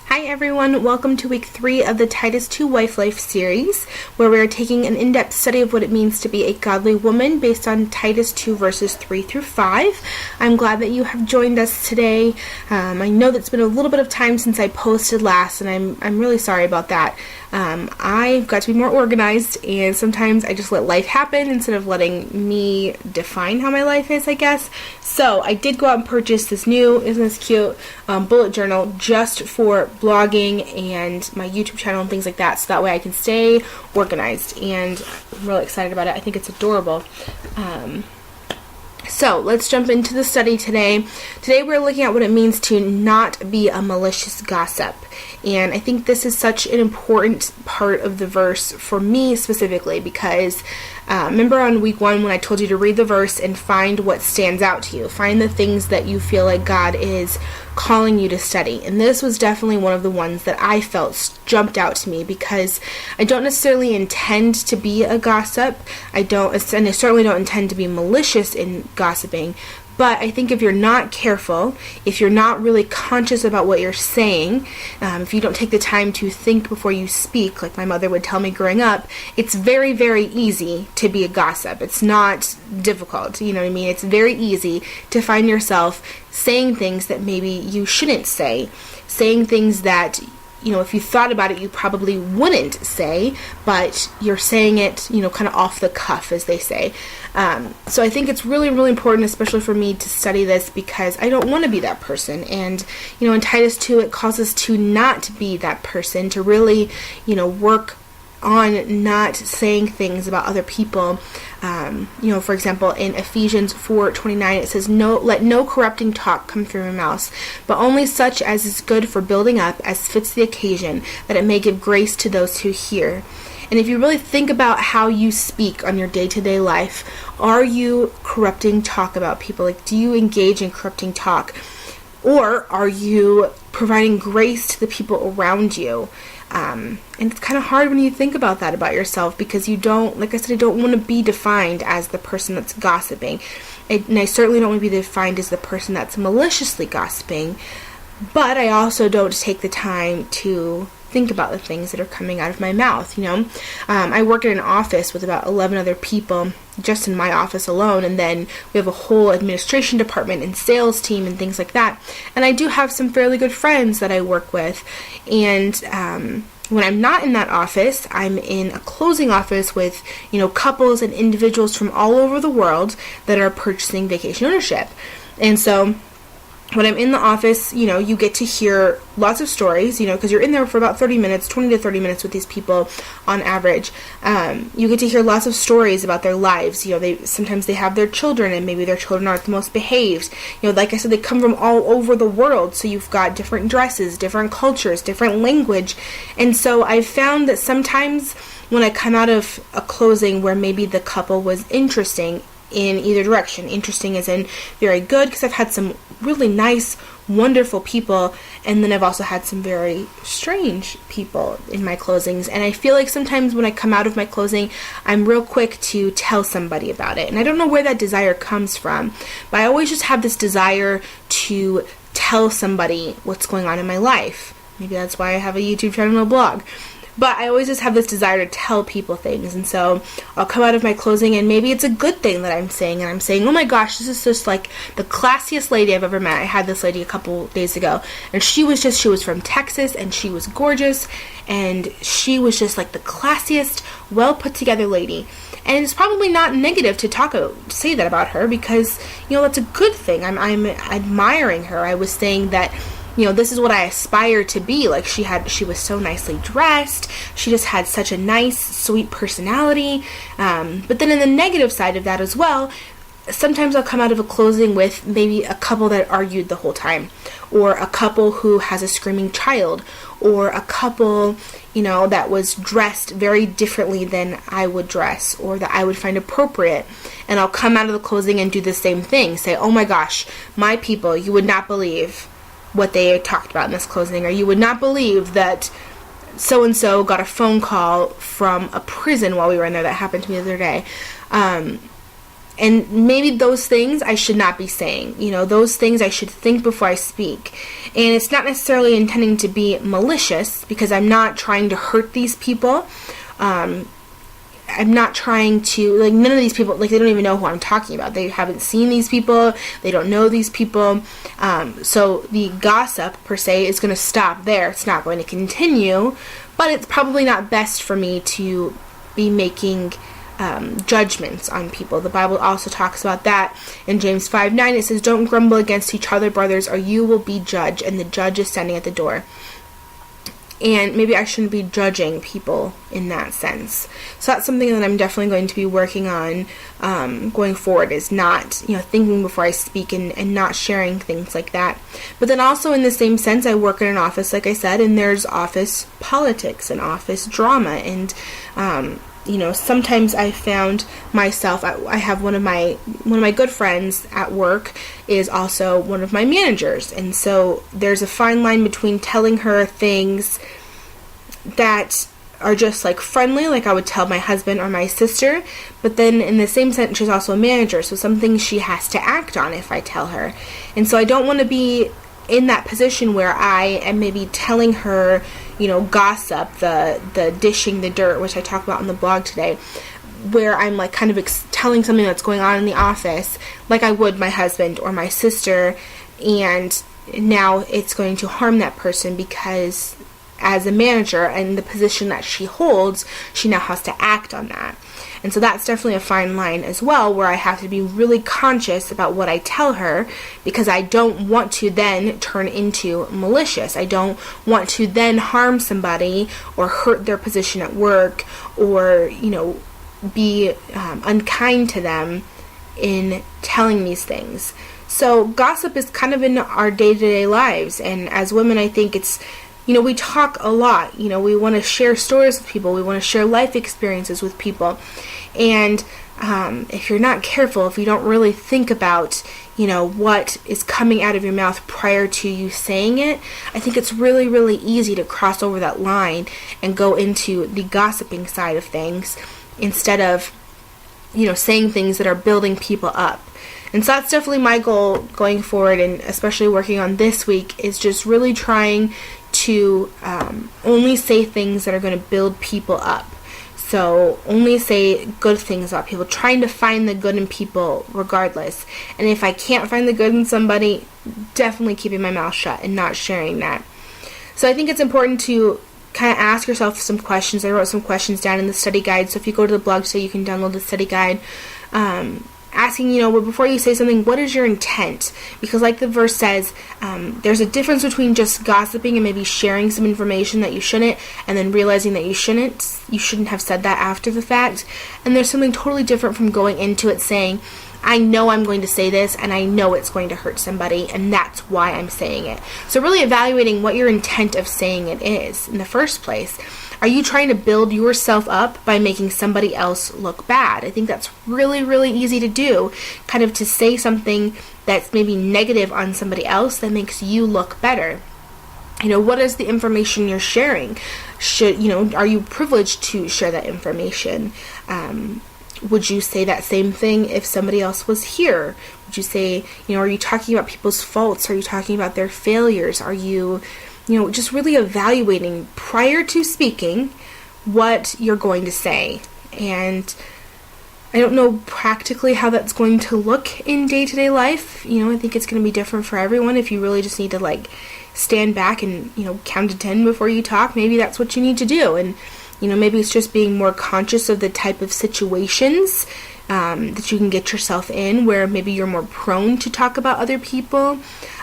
Hi everyone, welcome to week 3 of the Titus 2 Wife Life series, where we are taking an in-depth study of what it means to be a godly woman based on Titus 2 verses 3 through 5. I'm glad that you have joined us today. I know that it's been a little bit of time since I posted last, and I'm really sorry about that. I've got to be more organized, and sometimes I just let life happen instead of letting me define how my life is, I guess. So I did go out and purchase this new, isn't this cute, bullet journal just for blogging and my YouTube channel and things like that, so that way I can stay organized, and I'm really excited about it. I think it's adorable. So let's jump into the study today. Today we're looking at what it means to not be a malicious gossip. And I think this is such an important part of the verse for me specifically because remember on week 1 when I told you to read the verse and find what stands out to you. Find the things that you feel like God is calling you to study. And this was definitely one of the ones that I felt jumped out to me because I don't necessarily intend to be a gossip. I certainly don't intend to be malicious in gossiping. But I think if you're not careful, if you're not really conscious about what you're saying, if you don't take the time to think before you speak, like my mother would tell me growing up, it's very, very easy to be a gossip. It's not difficult, you know what I mean? It's very easy to find yourself saying things that maybe you shouldn't say, saying things that, you know, if you thought about it, you probably wouldn't say, but you're saying it, you know, kind of off the cuff, as they say. So I think it's really, really important, especially for me, to study this because I don't want to be that person. And, you know, in Titus 2, it calls us to not be that person, to really, you know, work on not saying things about other people. You know, for example, in Ephesians 4:29, it says, let no corrupting talk come through your mouths, but only such as is good for building up, as fits the occasion, that it may give grace to those who hear. And if you really think about how you speak on your day-to-day life, are you corrupting talk about people? Like, do you engage in corrupting talk? Or are you providing grace to the people around you? And it's kind of hard when you think about that about yourself because you don't, like I said, I don't want to be defined as the person that's gossiping. And I certainly don't want to be defined as the person that's maliciously gossiping. But I also don't take the time to think about the things that are coming out of my mouth, you know. I work in an office with about 11 other people, just in my office alone, and then we have a whole administration department and sales team and things like that. And I do have some fairly good friends that I work with, and when I'm not in that office, I'm in a closing office with, you know, couples and individuals from all over the world that are purchasing vacation ownership. And so when I'm in the office, you know, you get to hear lots of stories, you know, because you're in there for about 30 minutes, 20 to 30 minutes with these people on average. You get to hear lots of stories about their lives. You know, sometimes they have their children, and maybe their children aren't the most behaved. You know, like I said, they come from all over the world, so you've got different dresses, different cultures, different language. And so I've found that sometimes when I come out of a closing where maybe the couple was interesting in either direction. Interesting as in very good, because I've had some really nice, wonderful people, and then I've also had some very strange people in my closings. And I feel like sometimes when I come out of my closing, I'm real quick to tell somebody about it. And I don't know where that desire comes from, but I always just have this desire to tell somebody what's going on in my life. Maybe that's why I have a YouTube channel and a blog. But I always just have this desire to tell people things. And so I'll come out of my closing and maybe it's a good thing that I'm saying. And I'm saying, oh my gosh, this is just like the classiest lady I've ever met. I had this lady a couple days ago. And she was from Texas, and she was gorgeous. And she was just like the classiest, well put together lady. And it's probably not negative to say that about her because, you know, that's a good thing. I'm admiring her. I was saying that, you know, this is what I aspire to be. Like, she was so nicely dressed. She just had such a nice, sweet personality. But then in the negative side of that as well, sometimes I'll come out of a closing with maybe a couple that argued the whole time, or a couple who has a screaming child, or a couple, you know, that was dressed very differently than I would dress, or that I would find appropriate. And I'll come out of the closing and do the same thing. Say, oh my gosh, my people, you would not believe what they talked about in this closing, or you would not believe that so-and-so got a phone call from a prison while we were in there. That happened to me the other day. And maybe those things I should not be saying. Those things I should think before I speak. And it's not necessarily intending to be malicious, because I'm not trying to hurt these people. I'm not trying to, none of these people, they don't even know who I'm talking about. They haven't seen these people. They don't know these people. So the gossip, per se, is going to stop there. It's not going to continue. But it's probably not best for me to be making judgments on people. The Bible also talks about that. In James 5:9, it says, "Don't grumble against each other, brothers, or you will be judged, and the judge is standing at the door." And maybe I shouldn't be judging people in that sense. So that's something that I'm definitely going to be working on going forward, is not, thinking before I speak and not sharing things like that. But then also in the same sense, I work in an office, like I said, and there's office politics and office drama. And, sometimes I found myself, I have one of my good friends at work is also one of my managers. And so there's a fine line between telling her things that are just friendly, like I would tell my husband or my sister, but then in the same sentence she's also a manager, so some things she has to act on if I tell her. And so I don't want to be in that position where I am maybe telling her, gossip, the dishing the dirt, which I talk about on the blog today, where I'm kind of telling something that's going on in the office, like I would my husband or my sister, and now it's going to harm that person because as a manager and the position that she holds, she now has to act on that. And so that's definitely a fine line as well, where I have to be really conscious about what I tell her, because I don't want to then turn into malicious. I don't want to then harm somebody or hurt their position at work, or, be unkind to them in telling these things. So gossip is kind of in our day-to-day lives, and as women, I think it's, we talk a lot. We want to share stories with people. We want to share life experiences with people. And if you're not careful, if you don't really think about, what is coming out of your mouth prior to you saying it, I think it's really, really easy to cross over that line and go into the gossiping side of things instead of, saying things that are building people up. And so that's definitely my goal going forward, and especially working on this week, is just really trying to only say things that are going to build people up. So only say good things about people, trying to find the good in people regardless. And if I can't find the good in somebody, definitely keeping my mouth shut and not sharing that. So I think it's important to kind of ask yourself some questions. I wrote some questions down in the study guide, so if you go to the blog today, you can download the study guide. Asking, before you say something, what is your intent? Because like the verse says, there's a difference between just gossiping and maybe sharing some information that you shouldn't, and then realizing that you shouldn't have said that after the fact. And there's something totally different from going into it saying, I know I'm going to say this, and I know it's going to hurt somebody, and that's why I'm saying it. So really evaluating what your intent of saying it is in the first place. Are you trying to build yourself up by making somebody else look bad? I think that's really, really easy to do, kind of to say something that's maybe negative on somebody else that makes you look better. What is the information you're sharing? Are you privileged to share that information? Would you say that same thing if somebody else was here? Would you say, are you talking about people's faults? Are you talking about their failures? Are you just really evaluating prior to speaking what you're going to say. And I don't know practically how that's going to look in day-to-day life. I think it's going to be different for everyone. If you really just need to stand back and, count to 10 before you talk, maybe that's what you need to do. And, maybe it's just being more conscious of the type of situations that you can get yourself in, where maybe you're more prone to talk about other people.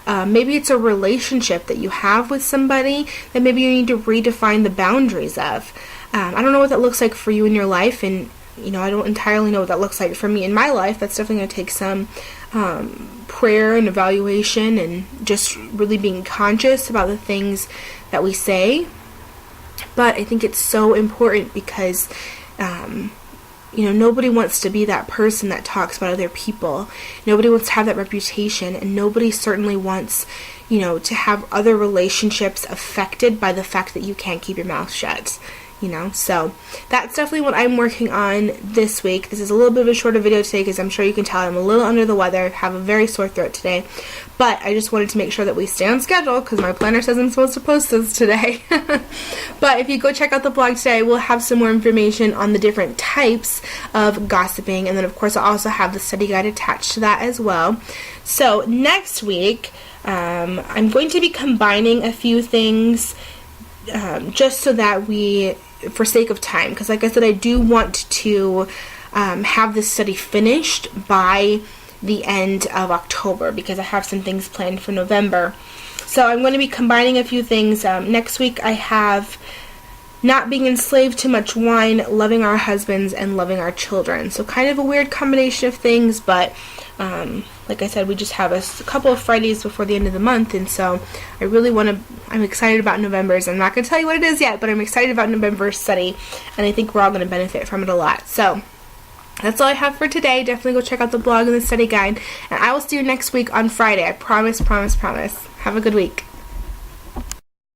Maybe it's a relationship that you have with somebody that maybe you need to redefine the boundaries of. I don't know what that looks like for you in your life, and I don't entirely know what that looks like for me in my life. That's definitely going to take some prayer and evaluation, and just really being conscious about the things that we say. But I think it's so important because nobody wants to be that person that talks about other people. Nobody wants to have that reputation, and nobody certainly wants, to have other relationships affected by the fact that you can't keep your mouth shut. So that's definitely what I'm working on this week. This is a little bit of a shorter video today because I'm sure you can tell I'm a little under the weather, have a very sore throat today, but I just wanted to make sure that we stay on schedule because my planner says I'm supposed to post this today. But if you go check out the blog today, we'll have some more information on the different types of gossiping, and then of course I'll also have the study guide attached to that as well. So next week, I'm going to be combining a few things just so that for sake of time, because like I said, I do want to have this study finished by the end of October because I have some things planned for November. So I'm going to be combining a few things. Next week I have not being enslaved to much wine, loving our husbands, and loving our children. So kind of a weird combination of things, but like I said, we just have a couple of Fridays before the end of the month, and so I'm excited about November's. I'm not going to tell you what it is yet, but I'm excited about November's study, and I think we're all going to benefit from it a lot. So that's all I have for today. Definitely go check out the blog and the study guide, and I will see you next week on Friday. I promise. Have a good week.